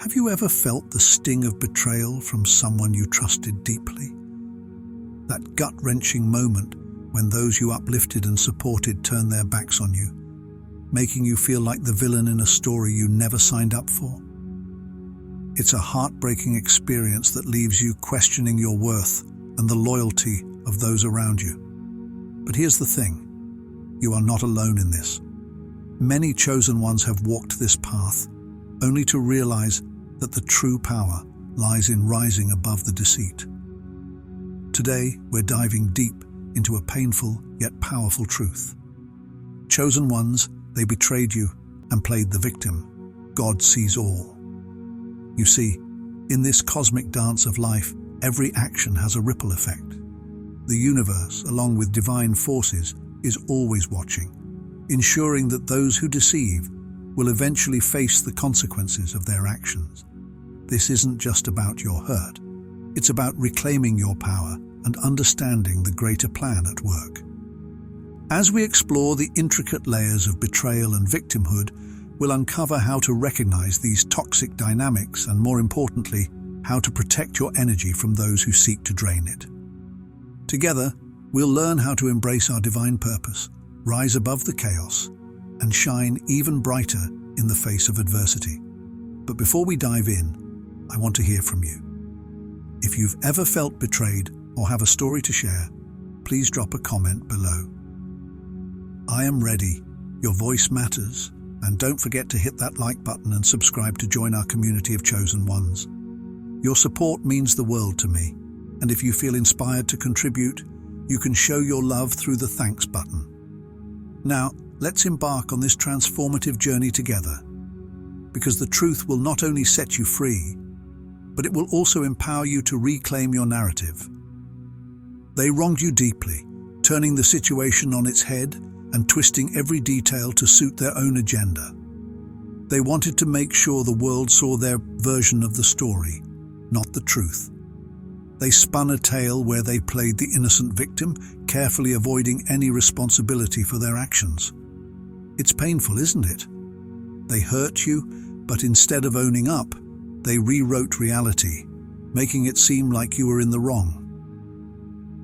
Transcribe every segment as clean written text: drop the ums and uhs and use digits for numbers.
Have you ever felt the sting of betrayal from someone you trusted deeply? That gut-wrenching moment when those you uplifted and supported turn their backs on you, making you feel like the villain in a story you never signed up for? It's a heartbreaking experience that leaves you questioning your worth and the loyalty of those around you. But here's the thing, you are not alone in this. Many chosen ones have walked this path, only to realize that the true power lies in rising above the deceit. Today, we're diving deep into a painful yet powerful truth. Chosen ones, they betrayed you and played the victim. God sees all. You see, in this cosmic dance of life, every action has a ripple effect. The universe, along with divine forces, is always watching, ensuring that those who deceive will eventually face the consequences of their actions. This isn't just about your hurt. It's about reclaiming your power and understanding the greater plan at work. As we explore the intricate layers of betrayal and victimhood, we'll uncover how to recognize these toxic dynamics and, more importantly, how to protect your energy from those who seek to drain it. Together, we'll learn how to embrace our divine purpose, rise above the chaos, and shine even brighter in the face of adversity. But before we dive in, I want to hear from you. If you've ever felt betrayed or have a story to share, please drop a comment below. I am ready. Your voice matters. And don't forget to hit that like button and subscribe to join our community of chosen ones. Your support means the world to me. And if you feel inspired to contribute, you can show your love through the thanks button. Now, let's embark on this transformative journey together. Because the truth will not only set you free, but it will also empower you to reclaim your narrative. They wronged you deeply, turning the situation on its head and twisting every detail to suit their own agenda. They wanted to make sure the world saw their version of the story, not the truth. They spun a tale where they played the innocent victim, carefully avoiding any responsibility for their actions. It's painful, isn't it? They hurt you, but instead of owning up, they rewrote reality, making it seem like you were in the wrong.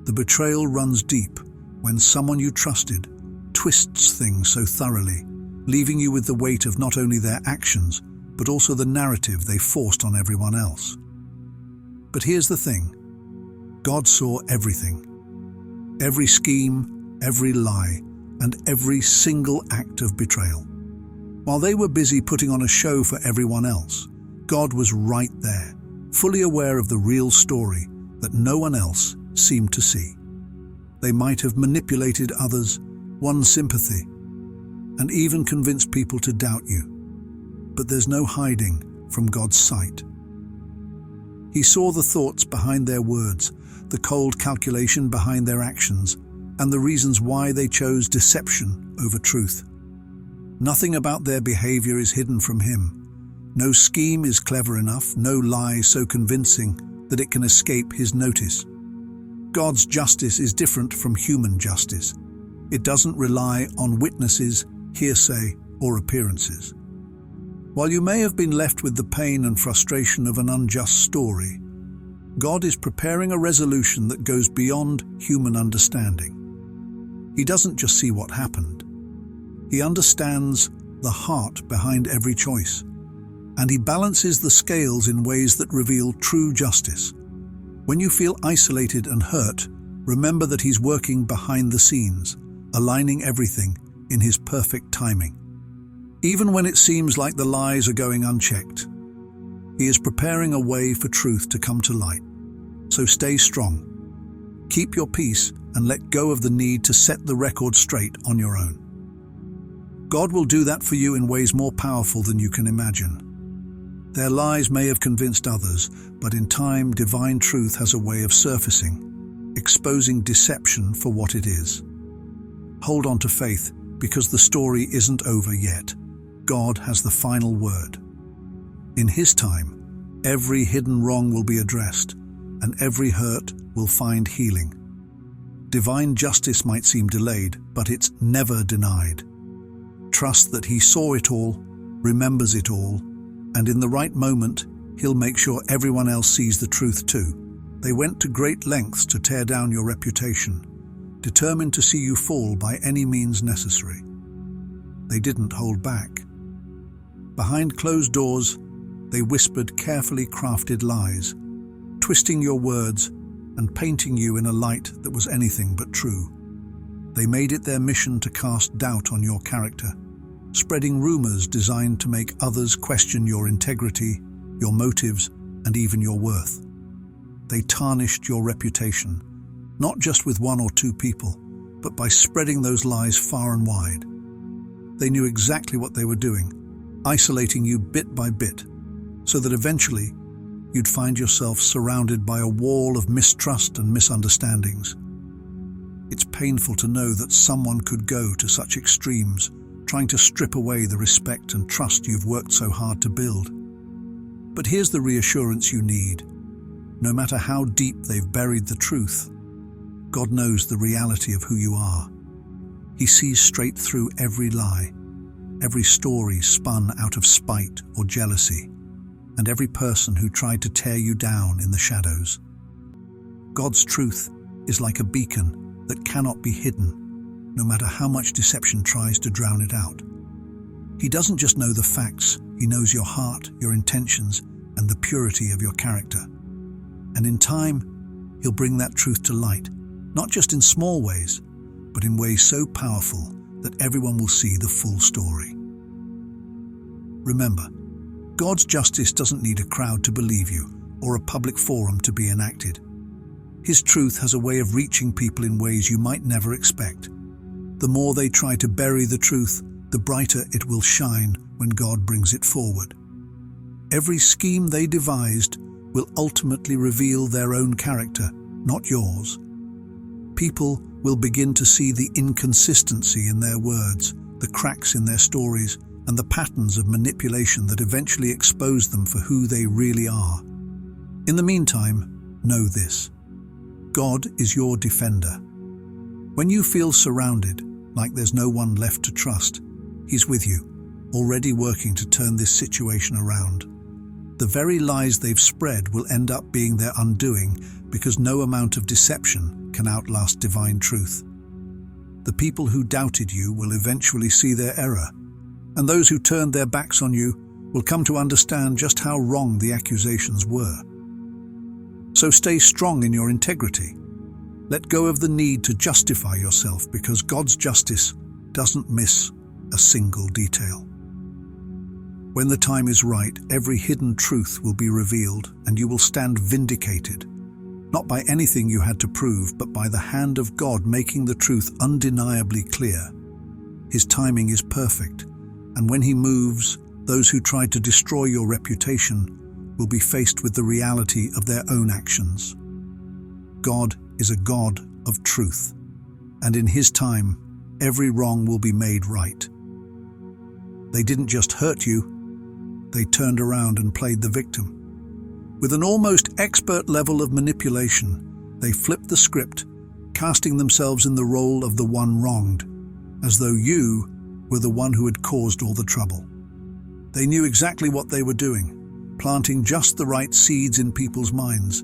The betrayal runs deep when someone you trusted twists things so thoroughly, leaving you with the weight of not only their actions, but also the narrative they forced on everyone else. But here's the thing. God saw everything. Every scheme, every lie, and every single act of betrayal. While they were busy putting on a show for everyone else, God was right there, fully aware of the real story that no one else seemed to see. They might have manipulated others, won sympathy, and even convinced people to doubt you. But there's no hiding from God's sight. He saw the thoughts behind their words, the cold calculation behind their actions, and the reasons why they chose deception over truth. Nothing about their behavior is hidden from Him. No scheme is clever enough, no lie so convincing that it can escape His notice. God's justice is different from human justice. It doesn't rely on witnesses, hearsay, or appearances. While you may have been left with the pain and frustration of an unjust story, God is preparing a resolution that goes beyond human understanding. He doesn't just see what happened. He understands the heart behind every choice, and He balances the scales in ways that reveal true justice. When you feel isolated and hurt, remember that He's working behind the scenes, aligning everything in His perfect timing. Even when it seems like the lies are going unchecked, He is preparing a way for truth to come to light. So stay strong. Keep your peace and let go of the need to set the record straight on your own. God will do that for you in ways more powerful than you can imagine. Their lies may have convinced others, but in time, divine truth has a way of surfacing, exposing deception for what it is. Hold on to faith, because the story isn't over yet. God has the final word. In His time, every hidden wrong will be addressed, and every hurt will find healing. Divine justice might seem delayed, but it's never denied. Trust that He saw it all, remembers it all, And in the right moment, he'll make sure everyone else sees the truth too. They went to great lengths to tear down your reputation, determined to see you fall by any means necessary. They didn't hold back. Behind closed doors, they whispered carefully crafted lies, twisting your words and painting you in a light that was anything but true. They made it their mission to cast doubt on your character, spreading rumors designed to make others question your integrity, your motives, and even your worth. They tarnished your reputation, not just with one or two people, but by spreading those lies far and wide. They knew exactly what they were doing, isolating you bit by bit, so that eventually you'd find yourself surrounded by a wall of mistrust and misunderstandings. It's painful to know that someone could go to such extremes, trying to strip away the respect and trust you've worked so hard to build. But here's the reassurance you need. No matter how deep they've buried the truth, God knows the reality of who you are. He sees straight through every lie, every story spun out of spite or jealousy, and every person who tried to tear you down in the shadows. God's truth is like a beacon that cannot be hidden, no matter how much deception tries to drown it out. He doesn't just know the facts, he knows your heart, your intentions, and the purity of your character. And in time, he'll bring that truth to light, not just in small ways, but in ways so powerful that everyone will see the full story. Remember, God's justice doesn't need a crowd to believe you or a public forum to be enacted. His truth has a way of reaching people in ways you might never expect. The more they try to bury the truth, the brighter it will shine when God brings it forward. Every scheme they devised will ultimately reveal their own character, not yours. People will begin to see the inconsistency in their words, the cracks in their stories, and the patterns of manipulation that eventually expose them for who they really are. In the meantime, know this: God is your defender. When you feel surrounded, like there's no one left to trust, He's with you, already working to turn this situation around. The very lies they've spread will end up being their undoing, because no amount of deception can outlast divine truth. The people who doubted you will eventually see their error, and those who turned their backs on you will come to understand just how wrong the accusations were. So stay strong in your integrity. Let go of the need to justify yourself, because God's justice doesn't miss a single detail. When the time is right, every hidden truth will be revealed, and you will stand vindicated, not by anything you had to prove, but by the hand of God making the truth undeniably clear. His timing is perfect, and when He moves, those who tried to destroy your reputation will be faced with the reality of their own actions. God is a God of truth, and in His time, every wrong will be made right. They didn't just hurt you, they turned around and played the victim. With an almost expert level of manipulation, they flipped the script, casting themselves in the role of the one wronged, as though you were the one who had caused all the trouble. They knew exactly what they were doing, planting just the right seeds in people's minds,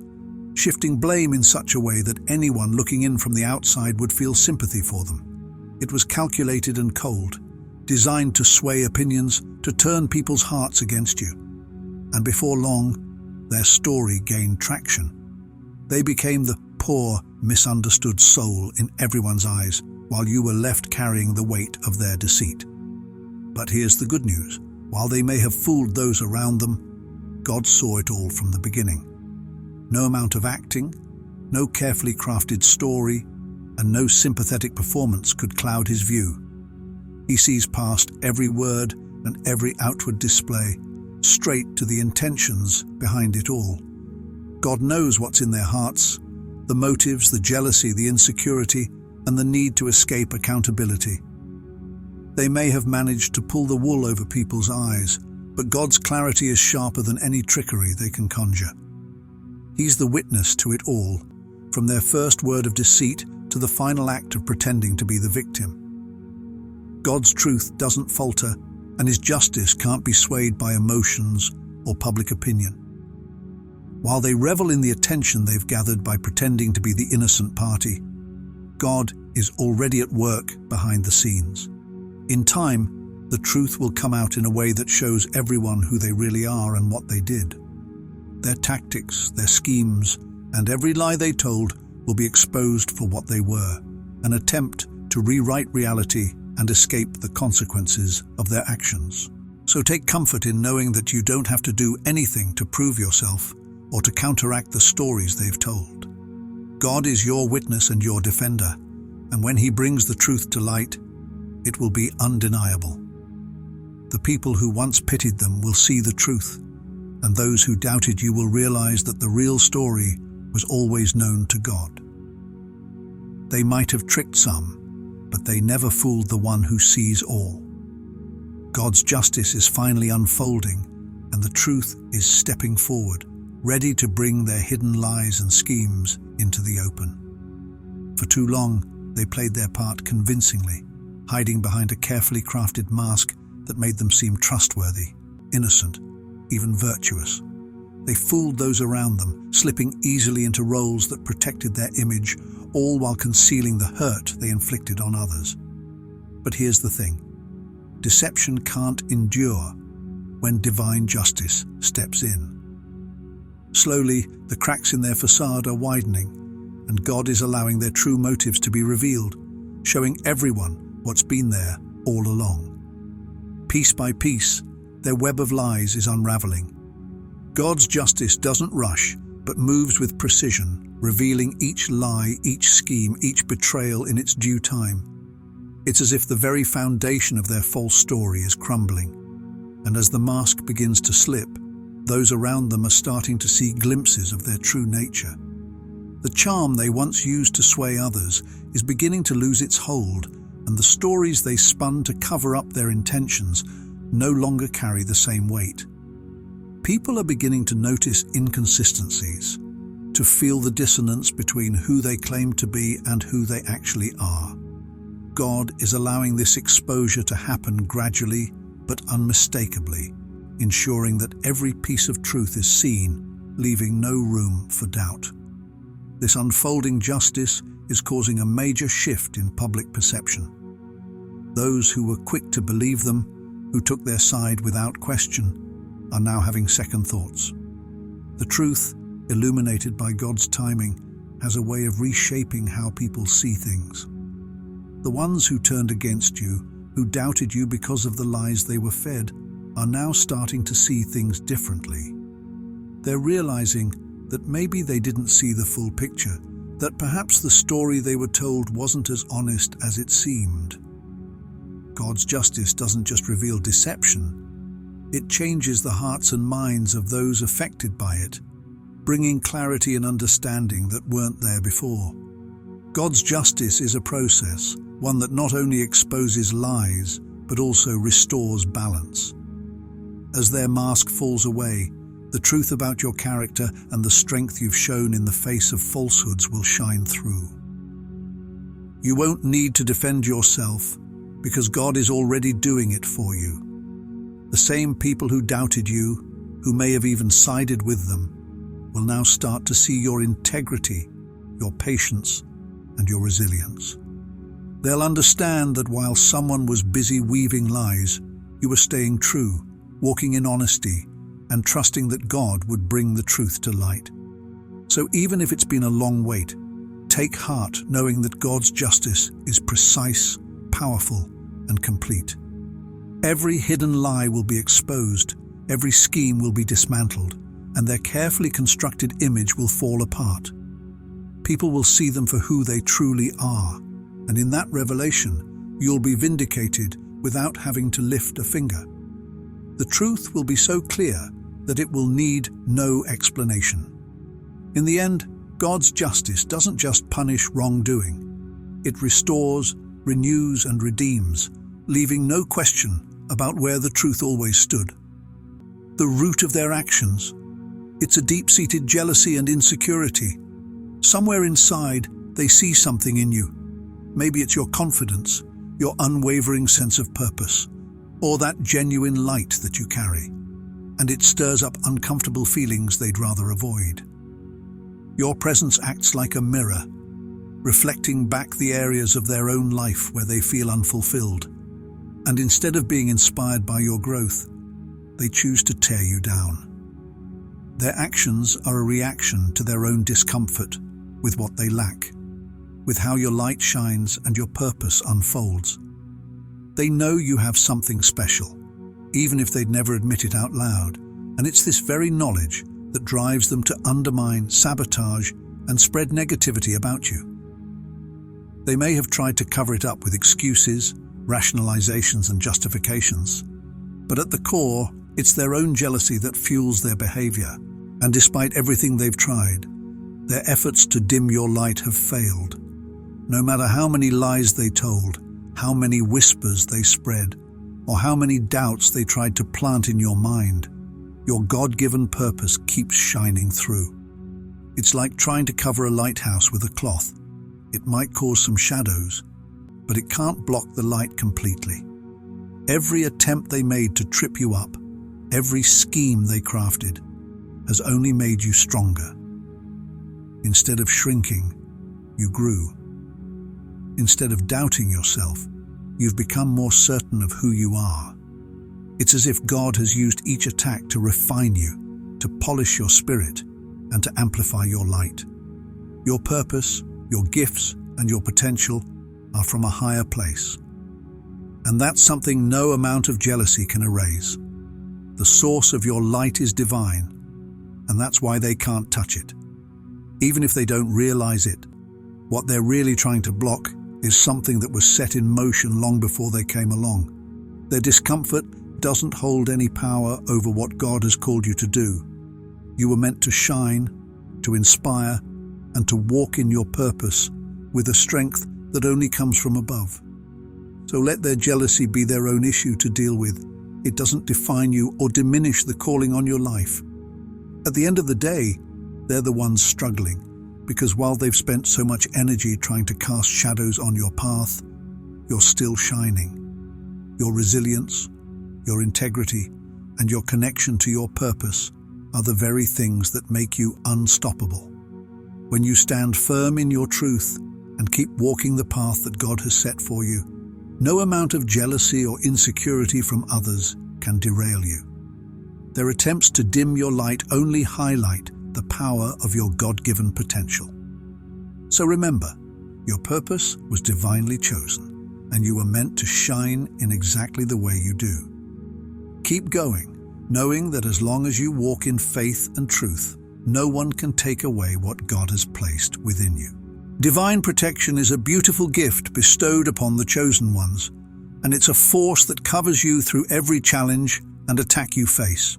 shifting blame in such a way that anyone looking in from the outside would feel sympathy for them. It was calculated and cold, designed to sway opinions, to turn people's hearts against you. And before long, their story gained traction. They became the poor, misunderstood soul in everyone's eyes, while you were left carrying the weight of their deceit. But here's the good news. While they may have fooled those around them, God saw it all from the beginning. No amount of acting, no carefully crafted story, and no sympathetic performance could cloud His view. He sees past every word and every outward display, straight to the intentions behind it all. God knows what's in their hearts, the motives, the jealousy, the insecurity, and the need to escape accountability. They may have managed to pull the wool over people's eyes, but God's clarity is sharper than any trickery they can conjure. He's the witness to it all, from their first word of deceit to the final act of pretending to be the victim. God's truth doesn't falter, and His justice can't be swayed by emotions or public opinion. While they revel in the attention they've gathered by pretending to be the innocent party, God is already at work behind the scenes. In time, the truth will come out in a way that shows everyone who they really are and what they did. Their tactics, their schemes, and every lie they told will be exposed for what they were, an attempt to rewrite reality and escape the consequences of their actions. So take comfort in knowing that you don't have to do anything to prove yourself or to counteract the stories they've told. God is your witness and your defender, and when He brings the truth to light, it will be undeniable. The people who once pitied them will see the truth, and those who doubted you will realize that the real story was always known to God. They might have tricked some, but they never fooled the one who sees all. God's justice is finally unfolding, and the truth is stepping forward, ready to bring their hidden lies and schemes into the open. For too long, they played their part convincingly, hiding behind a carefully crafted mask that made them seem trustworthy, innocent, even virtuous. They fooled those around them, slipping easily into roles that protected their image, all while concealing the hurt they inflicted on others. But here's the thing: deception can't endure when divine justice steps in. Slowly, the cracks in their facade are widening, and God is allowing their true motives to be revealed, showing everyone what's been there all along. Piece by piece, their web of lies is unraveling. God's justice doesn't rush, but moves with precision, revealing each lie, each scheme, each betrayal in its due time. It's as if the very foundation of their false story is crumbling, and as the mask begins to slip, those around them are starting to see glimpses of their true nature. The charm they once used to sway others is beginning to lose its hold, and the stories they spun to cover up their intentions no longer carry the same weight. People are beginning to notice inconsistencies, to feel the dissonance between who they claim to be and who they actually are. God is allowing this exposure to happen gradually but unmistakably, ensuring that every piece of truth is seen, leaving no room for doubt. This unfolding justice is causing a major shift in public perception. Those who were quick to believe them, who took their side without question, are now having second thoughts. The truth, illuminated by God's timing, has a way of reshaping how people see things. The ones who turned against you, who doubted you because of the lies they were fed, are now starting to see things differently. They're realizing that maybe they didn't see the full picture, that perhaps the story they were told wasn't as honest as it seemed. God's justice doesn't just reveal deception, it changes the hearts and minds of those affected by it, bringing clarity and understanding that weren't there before. God's justice is a process, one that not only exposes lies, but also restores balance. As their mask falls away, the truth about your character and the strength you've shown in the face of falsehoods will shine through. You won't need to defend yourself, because God is already doing it for you. The same people who doubted you, who may have even sided with them, will now start to see your integrity, your patience, and your resilience. They'll understand that while someone was busy weaving lies, you were staying true, walking in honesty, and trusting that God would bring the truth to light. So even if it's been a long wait, take heart knowing that God's justice is precise, powerful, and complete. Every hidden lie will be exposed, every scheme will be dismantled, and their carefully constructed image will fall apart. People will see them for who they truly are, and in that revelation, you'll be vindicated without having to lift a finger. The truth will be so clear that it will need no explanation. In the end, God's justice doesn't just punish wrongdoing. It restores, renews, and redeems, leaving no question about where the truth always stood. The root of their actions, it's a deep-seated jealousy and insecurity. Somewhere inside, they see something in you. Maybe it's your confidence, your unwavering sense of purpose, or that genuine light that you carry. and it stirs up uncomfortable feelings they'd rather avoid. Your presence acts like a mirror, reflecting back the areas of their own life where they feel unfulfilled. And instead of being inspired by your growth, they choose to tear you down. Their actions are a reaction to their own discomfort with what they lack, with how your light shines and your purpose unfolds. They know you have something special, even if they'd never admit it out loud, and it's this very knowledge that drives them to undermine, sabotage, and spread negativity about you. They may have tried to cover it up with excuses, rationalizations, and justifications, but at the core, it's their own jealousy that fuels their behavior, and despite everything they've tried, their efforts to dim your light have failed. No matter how many lies they told, how many whispers they spread, or how many doubts they tried to plant in your mind, your God-given purpose keeps shining through. It's like trying to cover a lighthouse with a cloth. It might cause some shadows, but it can't block the light completely. Every attempt they made to trip you up, every scheme they crafted, has only made you stronger. Instead of shrinking, you grew. Instead of doubting yourself, you've become more certain of who you are. It's as if God has used each attack to refine you, to polish your spirit, and to amplify your light. Your purpose, your gifts, and your potential are from a higher place. And that's something no amount of jealousy can erase. The source of your light is divine, and that's why they can't touch it. Even if they don't realize it, what they're really trying to block is something that was set in motion long before they came along. Their discomfort doesn't hold any power over what God has called you to do. You were meant to shine, to inspire, and to walk in your purpose with a strength that only comes from above. So let their jealousy be their own issue to deal with. It doesn't define you or diminish the calling on your life. At the end of the day, they're the ones struggling, because while they've spent so much energy trying to cast shadows on your path, you're still shining. Your resilience, your integrity, and your connection to your purpose are the very things that make you unstoppable. When you stand firm in your truth and keep walking the path that God has set for you, no amount of jealousy or insecurity from others can derail you. Their attempts to dim your light only highlight the power of your God-given potential. So remember, your purpose was divinely chosen, and you were meant to shine in exactly the way you do. Keep going, knowing that as long as you walk in faith and truth, no one can take away what God has placed within you. Divine protection is a beautiful gift bestowed upon the chosen ones, and it's a force that covers you through every challenge and attack you face.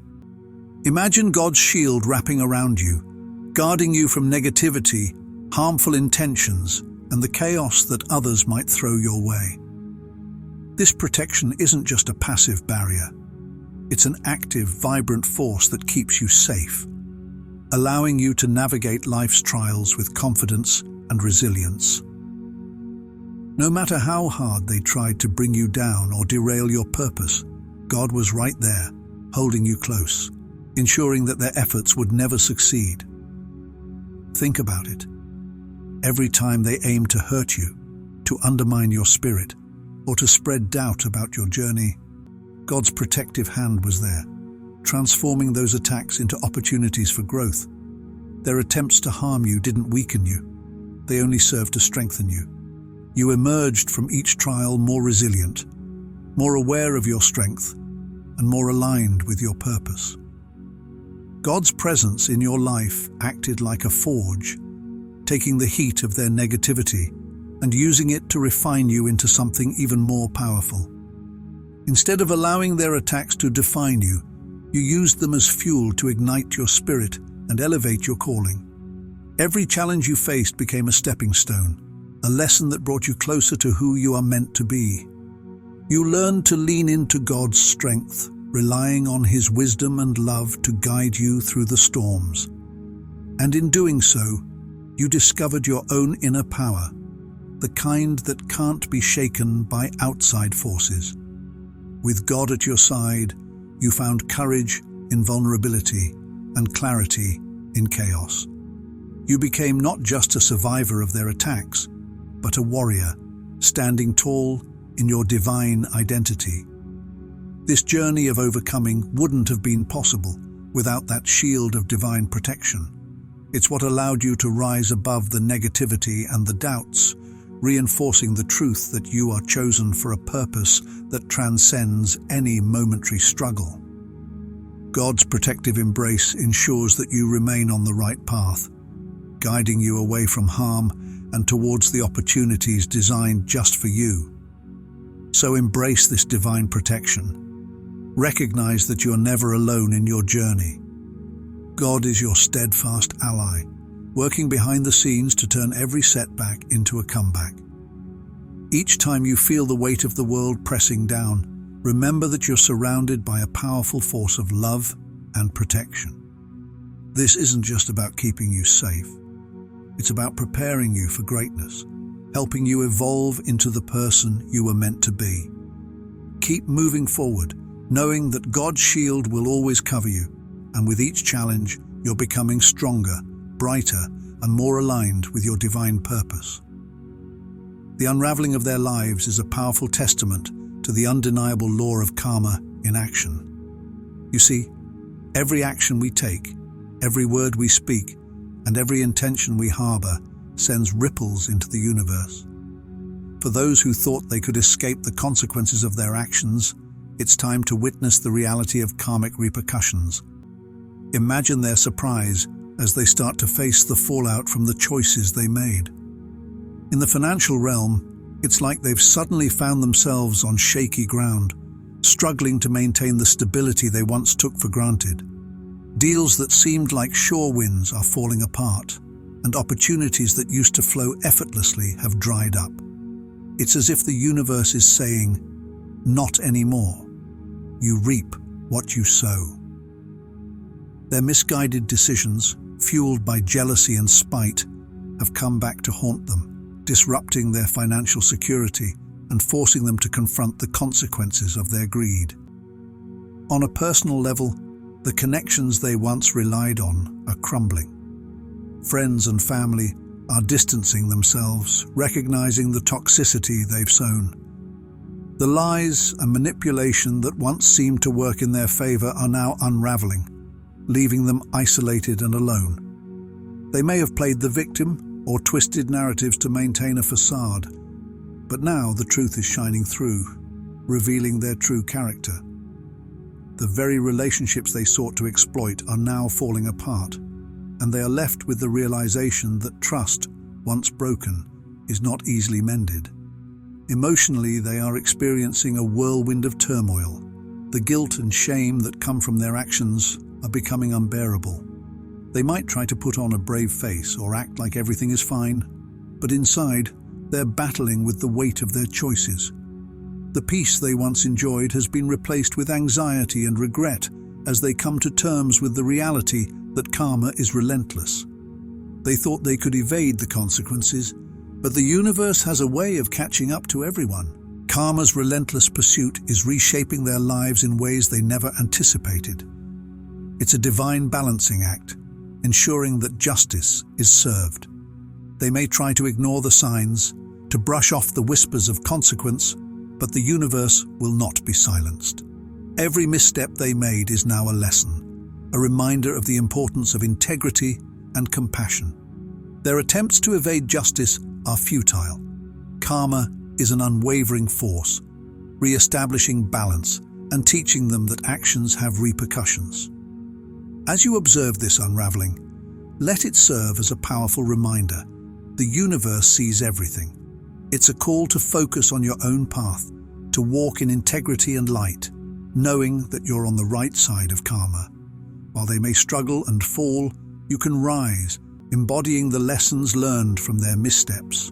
Imagine God's shield wrapping around you, guarding you from negativity, harmful intentions, and the chaos that others might throw your way. This protection isn't just a passive barrier. It's an active, vibrant force that keeps you safe, allowing you to navigate life's trials with confidence and resilience. No matter how hard they tried to bring you down or derail your purpose, God was right there, holding you close, ensuring that their efforts would never succeed. Think about it. Every time they aimed to hurt you, to undermine your spirit, or to spread doubt about your journey, God's protective hand was there, transforming those attacks into opportunities for growth. Their attempts to harm you didn't weaken you. They only served to strengthen you. You emerged from each trial more resilient, more aware of your strength, and more aligned with your purpose. God's presence in your life acted like a forge, taking the heat of their negativity and using it to refine you into something even more powerful. Instead of allowing their attacks to define you, you used them as fuel to ignite your spirit and elevate your calling. Every challenge you faced became a stepping stone, a lesson that brought you closer to who you are meant to be. You learned to lean into God's strength, relying on His wisdom and love to guide you through the storms. And in doing so, you discovered your own inner power, the kind that can't be shaken by outside forces. With God at your side, you found courage, in vulnerability and clarity in chaos. You became not just a survivor of their attacks, but a warrior, standing tall in your divine identity. This journey of overcoming wouldn't have been possible without that shield of divine protection. It's what allowed you to rise above the negativity and the doubts, reinforcing the truth that you are chosen for a purpose that transcends any momentary struggle. God's protective embrace ensures that you remain on the right path, guiding you away from harm and towards the opportunities designed just for you. So embrace this divine protection. Recognize that you're never alone in your journey. God is your steadfast ally, working behind the scenes to turn every setback into a comeback. Each time you feel the weight of the world pressing down, remember that you're surrounded by a powerful force of love and protection. This isn't just about keeping you safe. It's about preparing you for greatness, helping you evolve into the person you were meant to be. Keep moving forward, knowing that God's shield will always cover you, and with each challenge, you're becoming stronger, brighter, and more aligned with your divine purpose. The unraveling of their lives is a powerful testament to the undeniable law of karma in action. You see, every action we take, every word we speak, and every intention we harbor sends ripples into the universe. For those who thought they could escape the consequences of their actions, it's time to witness the reality of karmic repercussions. Imagine their surprise as they start to face the fallout from the choices they made. In the financial realm, it's like they've suddenly found themselves on shaky ground, struggling to maintain the stability they once took for granted. Deals that seemed like sure wins are falling apart, and opportunities that used to flow effortlessly have dried up. It's as if the universe is saying, "Not anymore. You reap what you sow." Their misguided decisions, fueled by jealousy and spite, have come back to haunt them, disrupting their financial security and forcing them to confront the consequences of their greed. On a personal level, the connections they once relied on are crumbling. Friends and family are distancing themselves, recognizing the toxicity they've sown. The lies and manipulation that once seemed to work in their favor are now unraveling, leaving them isolated and alone. They may have played the victim or twisted narratives to maintain a facade, but now the truth is shining through, revealing their true character. The very relationships they sought to exploit are now falling apart, and they are left with the realization that trust, once broken, is not easily mended. Emotionally, they are experiencing a whirlwind of turmoil. The guilt and shame that come from their actions are becoming unbearable. They might try to put on a brave face or act like everything is fine, but inside, they're battling with the weight of their choices. The peace they once enjoyed has been replaced with anxiety and regret as they come to terms with the reality that karma is relentless. They thought they could evade the consequences, but the universe has a way of catching up to everyone. Karma's relentless pursuit is reshaping their lives in ways they never anticipated. It's a divine balancing act, ensuring that justice is served. They may try to ignore the signs, to brush off the whispers of consequence, but the universe will not be silenced. Every misstep they made is now a lesson, a reminder of the importance of integrity and compassion. Their attempts to evade justice are futile. Karma is an unwavering force, re-establishing balance and teaching them that actions have repercussions. As you observe this unraveling, let it serve as a powerful reminder. The universe sees everything. It's a call to focus on your own path, to walk in integrity and light, knowing that you're on the right side of karma. While they may struggle and fall, you can rise, embodying the lessons learned from their missteps.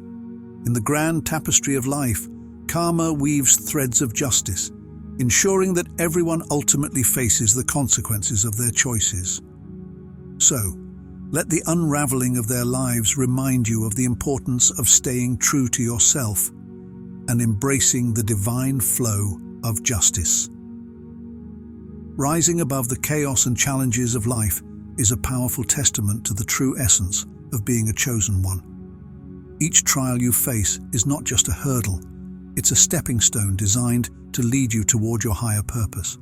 In the grand tapestry of life, karma weaves threads of justice, ensuring that everyone ultimately faces the consequences of their choices. So, let the unraveling of their lives remind you of the importance of staying true to yourself and embracing the divine flow of justice. Rising above the chaos and challenges of life is a powerful testament to the true essence of being a chosen one. Each trial you face is not just a hurdle, it's a stepping stone designed to lead you toward your higher purpose.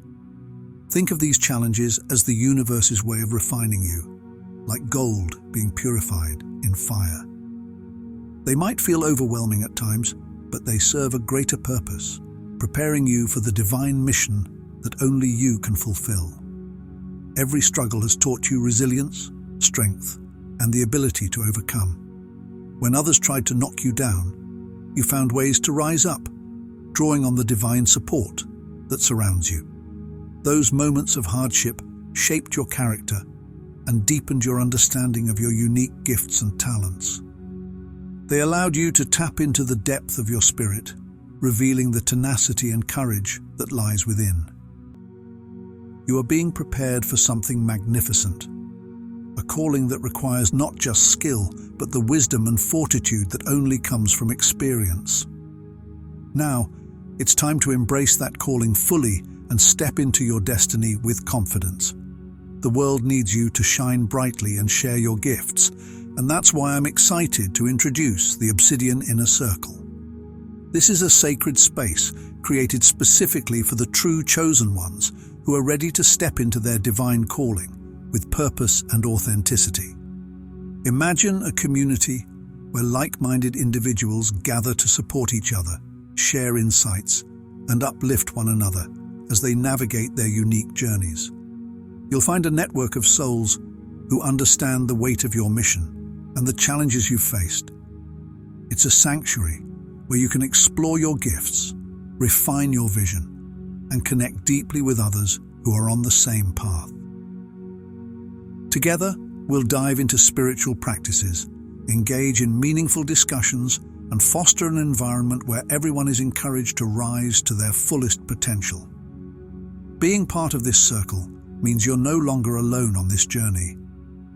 Think of these challenges as the universe's way of refining you, like gold being purified in fire. They might feel overwhelming at times, but they serve a greater purpose, preparing you for the divine mission that only you can fulfill. Every struggle has taught you resilience, strength, and the ability to overcome. When others tried to knock you down, you found ways to rise up, drawing on the divine support that surrounds you. Those moments of hardship shaped your character and deepened your understanding of your unique gifts and talents. They allowed you to tap into the depth of your spirit, revealing the tenacity and courage that lies within. You are being prepared for something magnificent, a calling that requires not just skill, but the wisdom and fortitude that only comes from experience. Now, it's time to embrace that calling fully and step into your destiny with confidence. The world needs you to shine brightly and share your gifts, and that's why I'm excited to introduce the Obsidian Inner Circle. This is a sacred space created specifically for the true chosen ones who are ready to step into their divine calling with purpose and authenticity. Imagine a community where like-minded individuals gather to support each other, share insights, and uplift one another as they navigate their unique journeys. You'll find a network of souls who understand the weight of your mission and the challenges you've faced. It's a sanctuary where you can explore your gifts, refine your vision, and connect deeply with others who are on the same path. Together, we'll dive into spiritual practices, engage in meaningful discussions, and foster an environment where everyone is encouraged to rise to their fullest potential. Being part of this circle means you're no longer alone on this journey.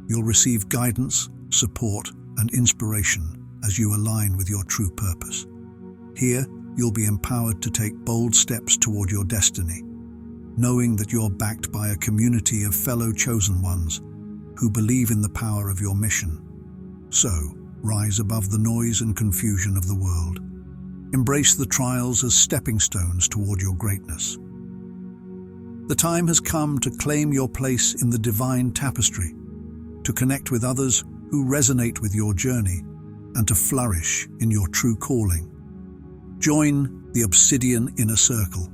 You'll receive guidance, support, and inspiration as you align with your true purpose. Here, you'll be empowered to take bold steps toward your destiny, knowing that you're backed by a community of fellow chosen ones who believe in the power of your mission. So, rise above the noise and confusion of the world. Embrace the trials as stepping stones toward your greatness. The time has come to claim your place in the divine tapestry, to connect with others who resonate with your journey, and to flourish in your true calling. Join the Obsidian Inner Circle,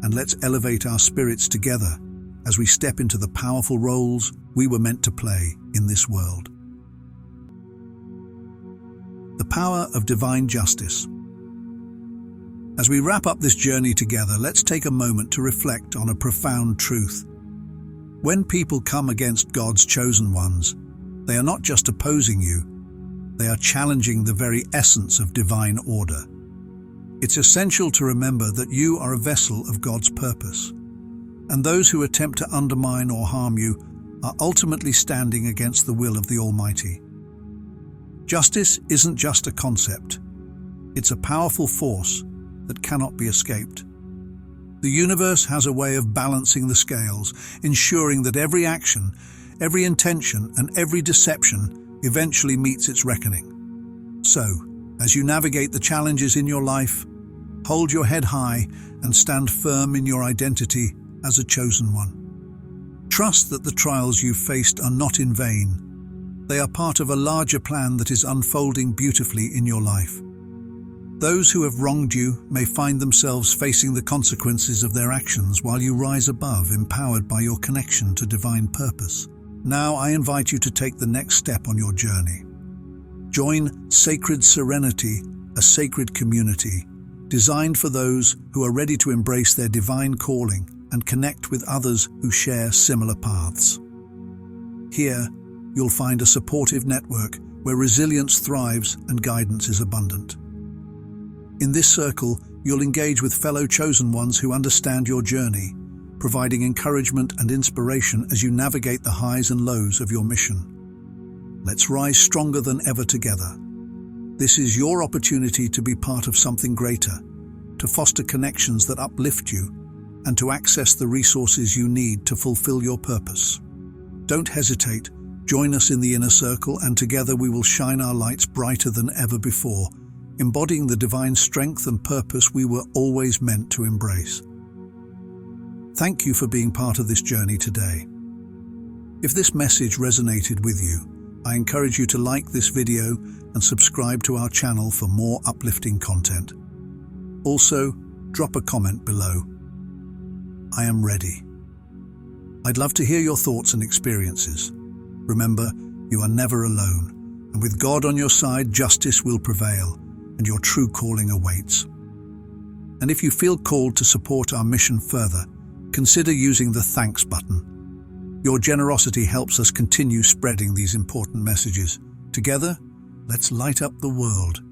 and let's elevate our spirits together as we step into the powerful roles we were meant to play in this world. The power of divine justice. As we wrap up this journey together, let's take a moment to reflect on a profound truth. When people come against God's chosen ones, they are not just opposing you, they are challenging the very essence of divine order. It's essential to remember that you are a vessel of God's purpose, and those who attempt to undermine or harm you are ultimately standing against the will of the Almighty. Justice isn't just a concept, it's a powerful force that cannot be escaped. The universe has a way of balancing the scales, ensuring that every action, every intention, and every deception eventually meets its reckoning. So, as you navigate the challenges in your life, hold your head high and stand firm in your identity as a chosen one. Trust that the trials you've faced are not in vain. They are part of a larger plan that is unfolding beautifully in your life. Those who have wronged you may find themselves facing the consequences of their actions while you rise above, empowered by your connection to divine purpose. Now I invite you to take the next step on your journey. Join Sacred Serenity, a sacred community designed for those who are ready to embrace their divine calling and connect with others who share similar paths. Here, you'll find a supportive network where resilience thrives and guidance is abundant. In this circle, you'll engage with fellow chosen ones who understand your journey, providing encouragement and inspiration as you navigate the highs and lows of your mission. Let's rise stronger than ever together. This is your opportunity to be part of something greater, to foster connections that uplift you, and to access the resources you need to fulfill your purpose. Don't hesitate, join us in the inner circle, and together we will shine our lights brighter than ever before, embodying the divine strength and purpose we were always meant to embrace. Thank you for being part of this journey today. If this message resonated with you, I encourage you to like this video and subscribe to our channel for more uplifting content. Also, drop a comment below. I am ready. I'd love to hear your thoughts and experiences. Remember, you are never alone, and with God on your side, justice will prevail, and your true calling awaits. And if you feel called to support our mission further, consider using the thanks button. Your generosity helps us continue spreading these important messages. Together, let's light up the world.